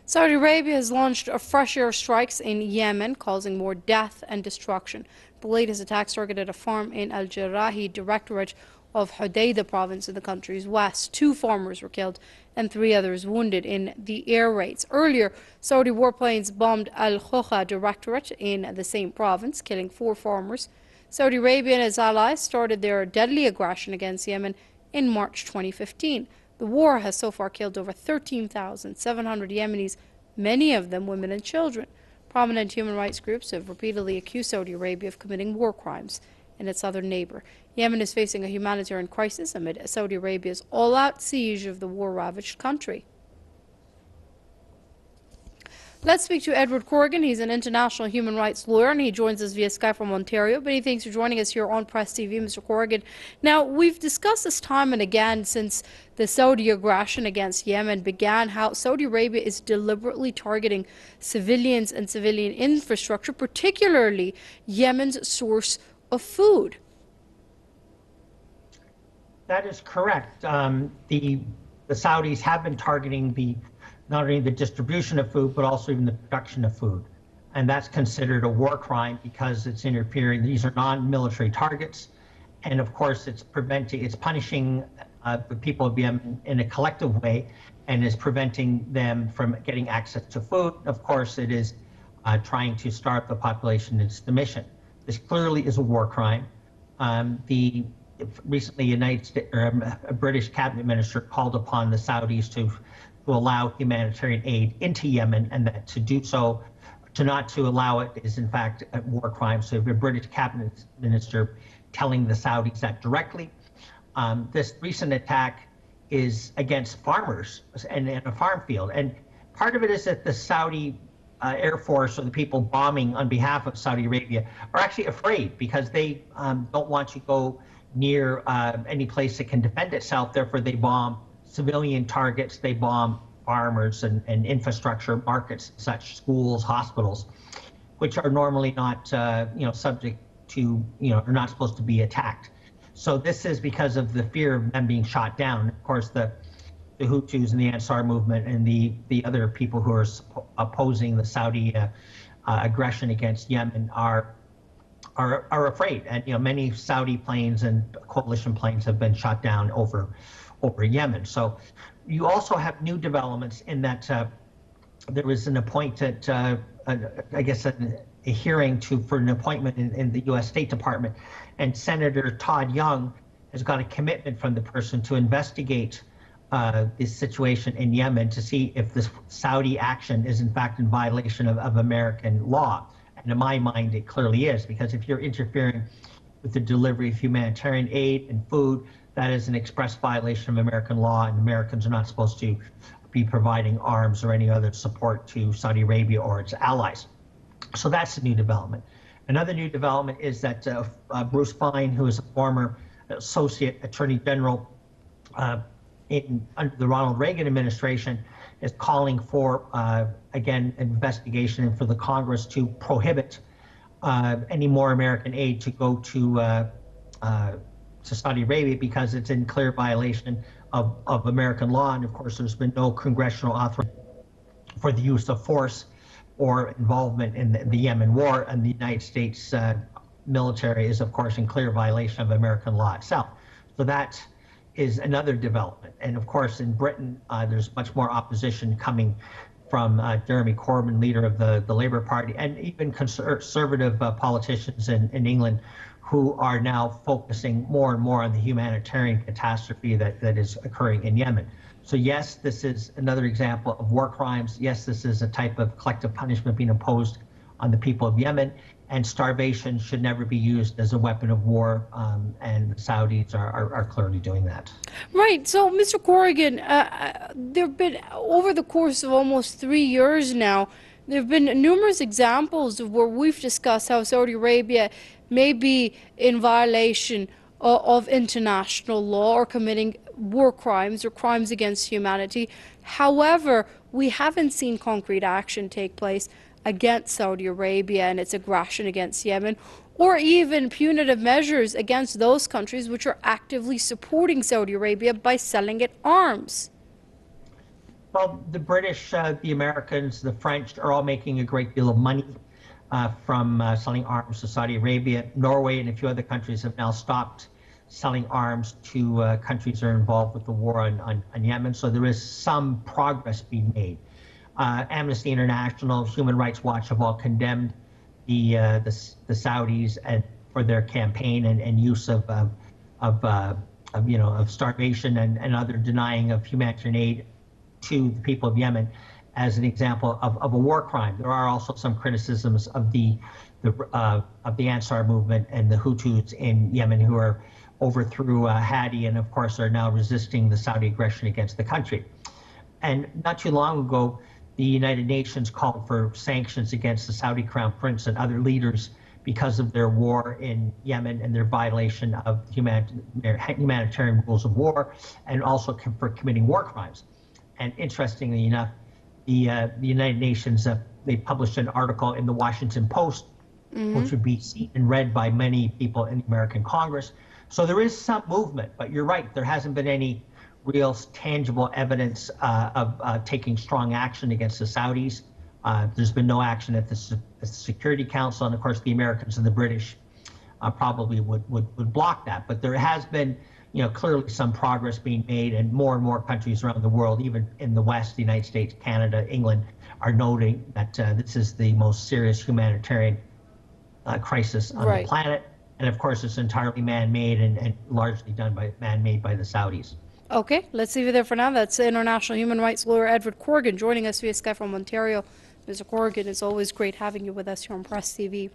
Saudi Arabia has launched fresh airstrikes in Yemen, causing more death and destruction. The latest attacks targeted a farm in al-Jerahi, directorate of Hudaydah province in the country's west. 2 farmers were killed and 3 others wounded in the air raids. Earlier, Saudi warplanes bombed al-Khokha directorate in the same province, killing 4 farmers. Saudi Arabia and its allies started their deadly aggression against Yemen in March 2015. The war has so far killed over 13,700 Yemenis, many of them women and children. Prominent human rights groups have repeatedly accused Saudi Arabia of committing war crimes in its southern neighbor. Yemen is facing a humanitarian crisis amid Saudi Arabia's all-out siege of the war-ravaged country. Let's speak to Edward Corrigan. He's an international human rights lawyer, and he joins us via Skype from Ontario. Many thanks for joining us here on Press TV, Mr. Corrigan. Now, we've discussed this time and again since the Saudi aggression against Yemen began, how Saudi Arabia is deliberately targeting civilians and civilian infrastructure, particularly Yemen's source of food. That is correct. The Saudis have been targeting not only the distribution of food, but also even the production of food. And that's considered a war crime because it's interfering. These are non-military targets. And of course, it's punishing the people of Yemen in a collective way and is preventing them from getting access to food. Of course, it is trying to starve the population. It's the mission. This clearly is a war crime. Recently, a British cabinet minister called upon the Saudis to allow humanitarian aid into Yemen, and that to do so, not to allow it is in fact a war crime. So we have a British cabinet minister telling the Saudis that directly. This recent attack is against farmers and a farm field. And part of it is that the Saudi Air Force, or the people bombing on behalf of Saudi Arabia, are actually afraid because they don't want to go near any place that can defend itself. Therefore, they bomb civilian targets, they bomb farmers and infrastructure, markets, such schools, hospitals, which are normally not, subject to, are not supposed to be attacked. So this is because of the fear of them being shot down. Of course, the Hutus and the Ansar movement and the other people who are opposing the Saudi aggression against Yemen are afraid. And many Saudi planes and coalition planes have been shot down over Yemen. So you also have new developments in that there was an appointed, a hearing for an appointment in the U.S. State Department, and Senator Todd Young has got a commitment from the person to investigate this situation in Yemen to see if this Saudi action is in fact in violation of American law. And in my mind, it clearly is, because if you're interfering with the delivery of humanitarian aid and food, that is an express violation of American law, and Americans are not supposed to be providing arms or any other support to Saudi Arabia or its allies. So that's a new development. Another new development is that Bruce Fein, who is a former Associate Attorney General under the Ronald Reagan administration, is calling for, again, an investigation and for the Congress to prohibit any more American aid to go to Saudi Arabia, because it's in clear violation of American law. And of course, there's been no congressional authorization for the use of force or involvement in the Yemen war. And the United States military is, of course, in clear violation of American law itself. So that is another development. And of course, in Britain, there's much more opposition coming from Jeremy Corbyn, leader of the Labour Party, and even conservative politicians in England, who are now focusing more and more on the humanitarian catastrophe that is occurring in Yemen. So yes, this is another example of war crimes. Yes, this is a type of collective punishment being imposed on the people of Yemen, and starvation should never be used as a weapon of war, and the Saudis are clearly doing that. Right. So, Mr. Corrigan, there have been, over the course of almost 3 years now, there have been numerous examples of where we've discussed how Saudi Arabia may be in violation of international law or committing war crimes or crimes against humanity. However, we haven't seen concrete action take place against Saudi Arabia and its aggression against Yemen, or even punitive measures against those countries which are actively supporting Saudi Arabia by selling it arms. Well, the British, the Americans, the French are all making a great deal of money from selling arms to Saudi Arabia. Norway and a few other countries have now stopped selling arms to countries that are involved with the war on Yemen. So there is some progress being made. Amnesty International, Human Rights Watch have all condemned the Saudis and for their campaign and use of starvation and other denying of humanitarian aid to the people of Yemen as an example of a war crime. There are also some criticisms of the Ansar movement and the Hutus in Yemen who are overthrew Hadi and of course are now resisting the Saudi aggression against the country. And not too long ago, the United Nations called for sanctions against the Saudi Crown Prince and other leaders because of their war in Yemen and their violation of humanitarian rules of war, and also for committing war crimes. And interestingly enough, the United Nations, they published an article in the Washington Post, which would be seen and read by many people in the American Congress. So there is some movement, but you're right, there hasn't been any real tangible evidence of taking strong action against the Saudis. There's been no action at the Security Council, and of course the Americans and the British probably would block that. But there has been, clearly some progress being made, and more countries around the world, even in the West, the United States, Canada, England, are noting that this is the most serious humanitarian crisis on the planet. And of course, it's entirely man-made and largely man-made by the Saudis. Okay, let's leave it there for now. That's international human rights lawyer Edward Corrigan joining us via Skype from Ontario. Mr. Corrigan, it's always great having you with us here on Press TV.